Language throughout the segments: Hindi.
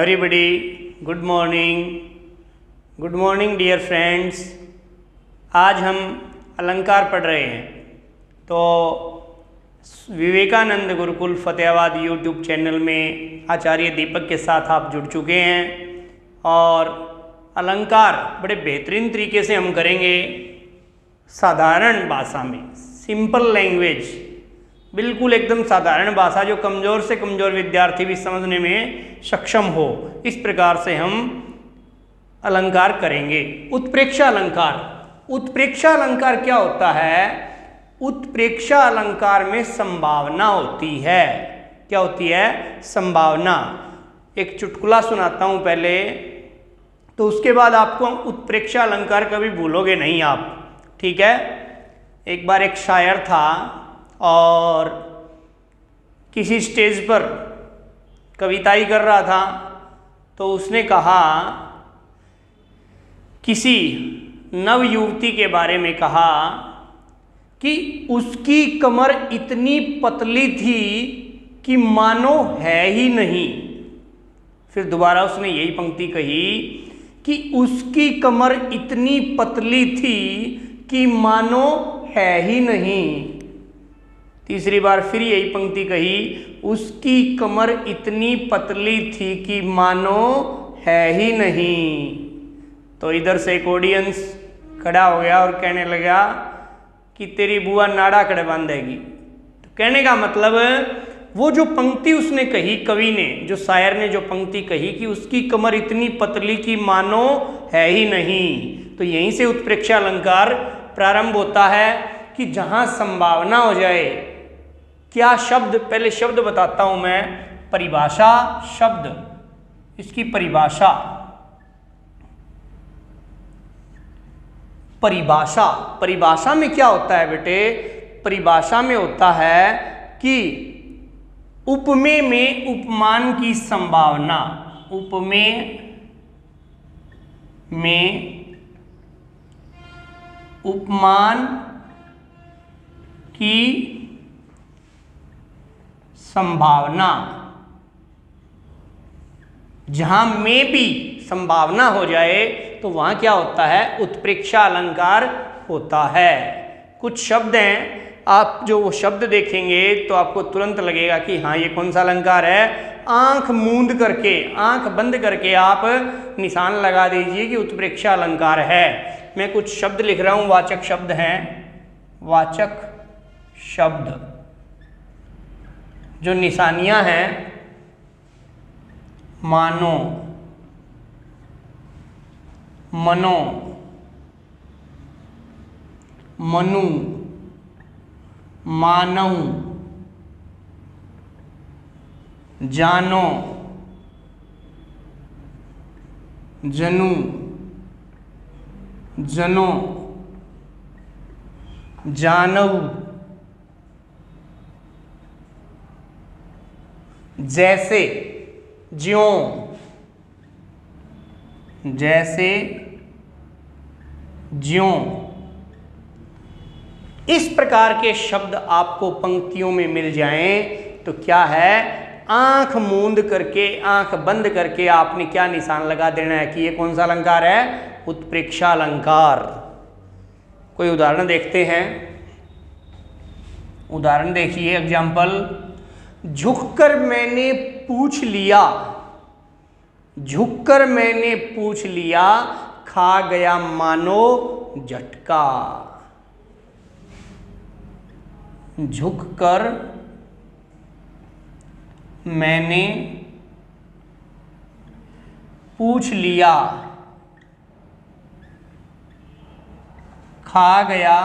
everybody, good morning, dear friends. आज हम अलंकार पढ़ रहे हैं। तो विवेकानंद गुरुकुल फतेहाबाद यूट्यूब चैनल में आचार्य दीपक के साथ आप जुड़ चुके हैं और अलंकार बड़े बेहतरीन तरीके से हम करेंगे, साधारण भाषा में, सिंपल लैंग्वेज, बिल्कुल एकदम साधारण भाषा जो कमज़ोर से कमज़ोर विद्यार्थी भी समझने में सक्षम हो, इस प्रकार से हम अलंकार करेंगे। उत्प्रेक्षा अलंकार। उत्प्रेक्षा अलंकार क्या होता है? उत्प्रेक्षा अलंकार में संभावना होती है। क्या होती है? संभावना। एक चुटकुला सुनाता हूँ पहले, तो उसके बाद आपको उत्प्रेक्षा अलंकार कभी भूलोगे नहीं आप, ठीक है? एक बार एक शायर था और किसी स्टेज पर कविताई कर रहा था, तो उसने कहा, किसी नव युवती के बारे में कहा कि उसकी कमर इतनी पतली थी कि मानो है ही नहीं। फिर दोबारा उसने यही पंक्ति कही कि उसकी कमर इतनी पतली थी कि मानो है ही नहीं। तीसरी बार फिर यही पंक्ति कही, उसकी कमर इतनी पतली थी कि मानो है ही नहीं। तो इधर से एक ऑडियंस खड़ा हो गया और कहने लगा कि तेरी बुआ नाड़ा कड़े बांधेगी। तो कहने का मतलब, वो जो पंक्ति उसने कही, कवि ने, जो शायर ने जो पंक्ति कही कि उसकी कमर इतनी पतली कि मानो है ही नहीं, तो यहीं से उत्प्रेक्षा अलंकार प्रारंभ होता है कि जहां संभावना हो जाए। क्या शब्द, पहले शब्द बताता हूं मैं, परिभाषा शब्द, इसकी परिभाषा। परिभाषा में क्या होता है बेटे? परिभाषा में होता है कि उपमेय में उपमान की संभावना, उपमेय में उपमान की संभावना। जहां में भी संभावना हो जाए तो वहां क्या होता है? उत्प्रेक्षा अलंकार होता है। कुछ शब्द हैं, आप जो वो शब्द देखेंगे तो आपको तुरंत लगेगा कि हाँ, ये कौन सा अलंकार है। आंख मूंद करके, आंख बंद करके आप निशान लगा दीजिए कि उत्प्रेक्षा अलंकार है। मैं कुछ शब्द लिख रहा हूं, वाचक शब्द हैं, वाचक शब्द। जो निशानियां हैं, मानो, मनो, मनु, मानव, जानो, जनु, जनो, जानव, जैसे, ज्यों, जैसे, ज्यों। इस प्रकार के शब्द आपको पंक्तियों में मिल जाएं तो क्या है? आंख मूंद करके, आंख बंद करके आपने क्या निशान लगा देना है कि ये कौन सा अलंकार है? उत्प्रेक्षा अलंकार। कोई उदाहरण देखते हैं। उदाहरण देखिए, एग्जाम्पल। झुककर मैंने पूछ लिया, झुककर मैंने पूछ लिया, खा गया मानो झटका। झुककर मैंने पूछ लिया, खा गया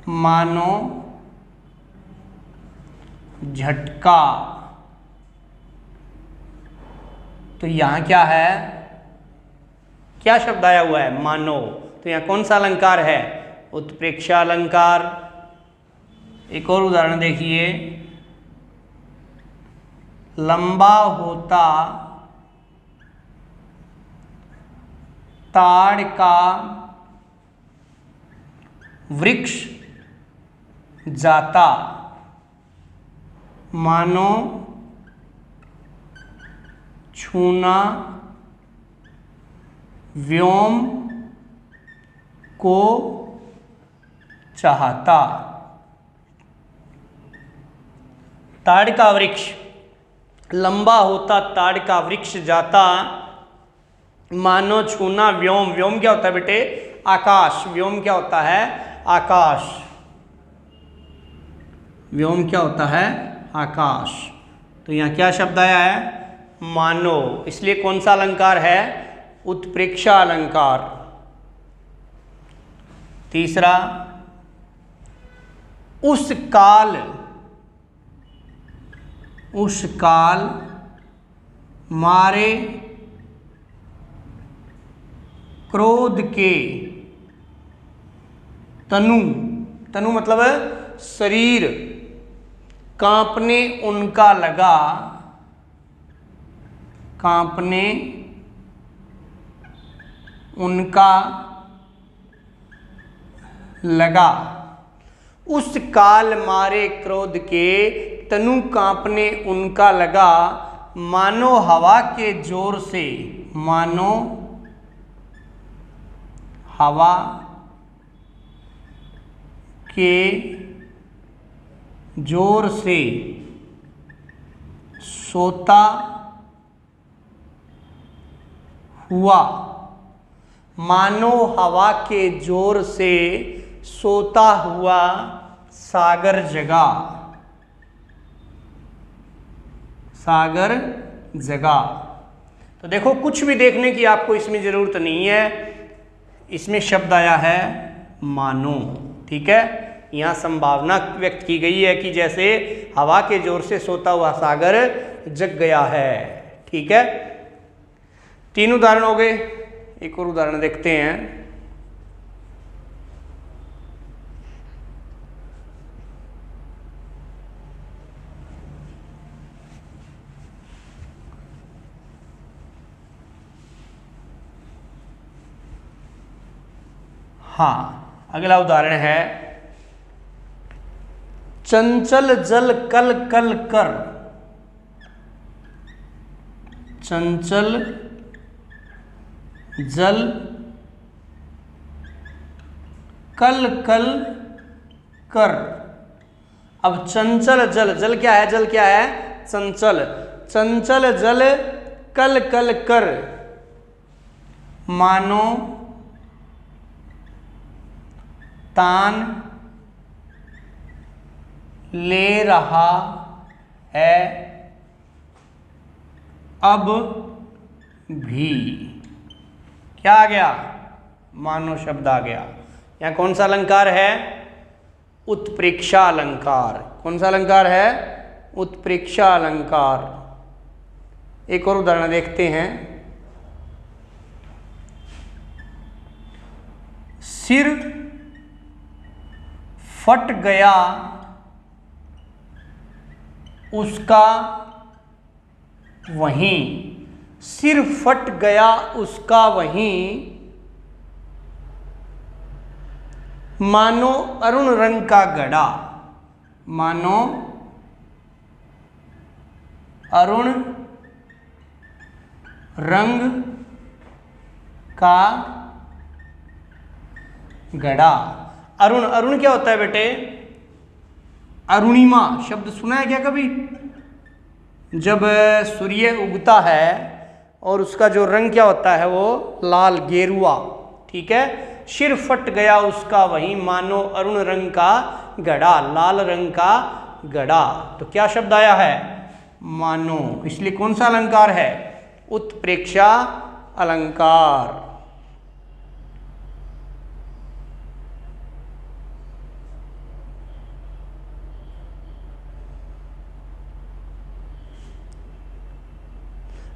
मानो झटका। तो यहां क्या है? क्या शब्द आया हुआ है? मानो। तो यहां कौन सा अलंकार है? उत्प्रेक्षा अलंकार। एक और उदाहरण देखिए। लंबा होता ताड़ का वृक्ष जाता, मानो छूना व्योम को चाहता। ताड़ का वृक्ष लंबा होता, ताड़ का वृक्ष जाता, मानो छूना व्योम। व्योम क्या होता है बेटे? आकाश। व्योम क्या होता है? आकाश। व्योम क्या होता है? आकाश। तो यहां क्या शब्द आया है? मानो। इसलिए कौन सा अलंकार है? उत्प्रेक्षा अलंकार। तीसरा, उस काल, उस काल मारे क्रोध के तनु, तनु मतलब शरीर, कांपने उनका लगा, कांपने उनका लगा। उस काल मारे क्रोध के तनु कांपने उनका लगा, मानो हवा के जोर से, मानो हवा के जोर से सोता हुआ, मानो हवा के जोर से सोता हुआ सागर जगा, सागर जगा। तो देखो कुछ भी देखने की आपको इसमें जरूरत नहीं है, इसमें शब्द आया है मानो। ठीक है, यहाँ संभावना व्यक्त की गई है कि जैसे हवा के जोर से सोता हुआ सागर जग गया है। ठीक है, 3 उदाहरण हो गए, एक और उदाहरण देखते हैं। हाँ, अगला उदाहरण है, चंचल जल कल कल कर। चंचल जल कल कल कर। अब चंचल जल, जल क्या है? जल क्या है? चंचल। चंचल जल कल कल कर, मानो तान ले रहा है अब भी। क्या आ गया? मानो शब्द आ गया। यहां कौन सा अलंकार है? उत्प्रेक्षा अलंकार। कौन सा अलंकार है? उत्प्रेक्षा अलंकार। एक और उदाहरण देखते हैं। सिर फट गया उसका वहीं। सिर फट गया उसका वहीं, मानो अरुण रंग का घड़ा। मानो अरुण रंग का घड़ा। अरुण, अरुण क्या होता है बेटे? अरुणिमा शब्द सुना है क्या कभी? जब सूर्य उगता है और उसका जो रंग क्या होता है? वो लाल गेरुआ। ठीक है, सिर फट गया उसका वहीं, मानो अरुण रंग का घड़ा, लाल रंग का घड़ा। तो क्या शब्द आया है? मानो। इसलिए कौन सा अलंकार है? उत्प्रेक्षा अलंकार।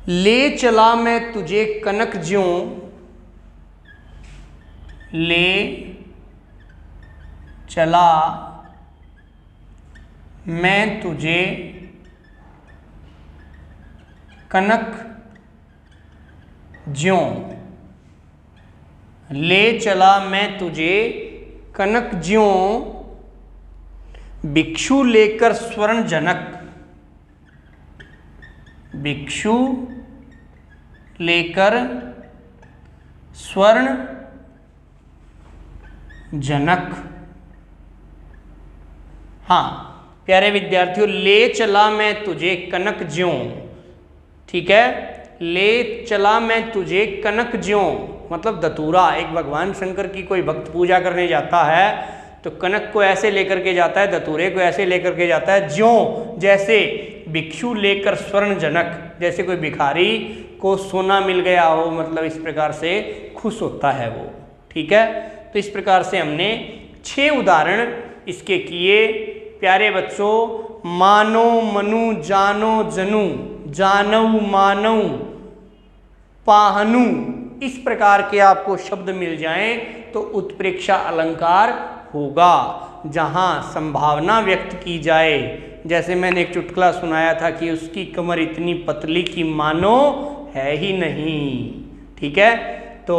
ले चला मैं तुझे कनक ज्यों, ले चला मैं तुझे कनक ज्यों। ले चला मैं तुझे कनक ज्यों, भिक्षु लेकर स्वर्ण जनक। भिक्षु लेकर स्वर्ण जनक। हाँ प्यारे विद्यार्थियों, ले चला मैं तुझे कनक ज्यों, ठीक है, ले चला मैं तुझे कनक ज्यों मतलब धतूरा। एक भगवान शंकर की कोई भक्त पूजा करने जाता है तो कनक को ऐसे लेकर के जाता है, धतूरे को ऐसे लेकर के जाता है, ज्यों जैसे भिक्षु लेकर स्वर्ण जनक, जैसे कोई भिखारी को सोना मिल गया हो, मतलब इस प्रकार से खुश होता है वो, ठीक है। तो इस प्रकार से हमने 6 उदाहरण इसके किए। प्यारे बच्चों, मानो मनु जानो जनु, जानऊ मानऊ पाहनु, इस प्रकार के आपको शब्द मिल जाएं तो उत्प्रेक्षा अलंकार होगा। जहां संभावना व्यक्त की जाए, जैसे मैंने एक चुटकुला सुनाया था कि उसकी कमर इतनी पतली कि मानो है ही नहीं, ठीक है। तो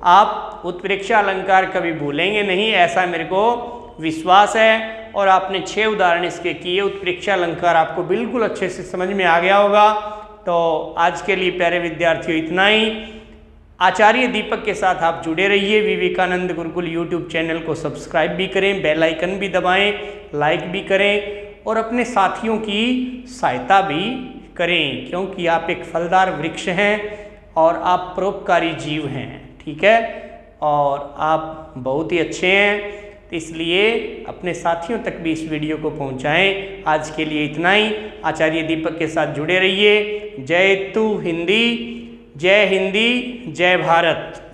आप उत्प्रेक्षा अलंकार कभी भूलेंगे नहीं, ऐसा मेरे को विश्वास है। और आपने 6 उदाहरण इसके किए, उत्प्रेक्षा अलंकार आपको बिल्कुल अच्छे से समझ में आ गया होगा। तो आज के लिए प्यारे विद्यार्थियों इतना ही। आचार्य दीपक के साथ आप जुड़े रहिए। विवेकानंद गुरुकुल यूट्यूब चैनल को सब्सक्राइब भी करें, बेल आइकन भी दबाएं, लाइक भी करें और अपने साथियों की सहायता भी करें, क्योंकि आप एक फलदार वृक्ष हैं और आप परोपकारी जीव हैं, ठीक है, और आप बहुत ही अच्छे हैं। इसलिए अपने साथियों तक भी इस वीडियो को पहुंचाएं। आज के लिए इतना ही। आचार्य दीपक के साथ जुड़े रहिए। जय तू हिंदी, जय हिंदी, जय भारत।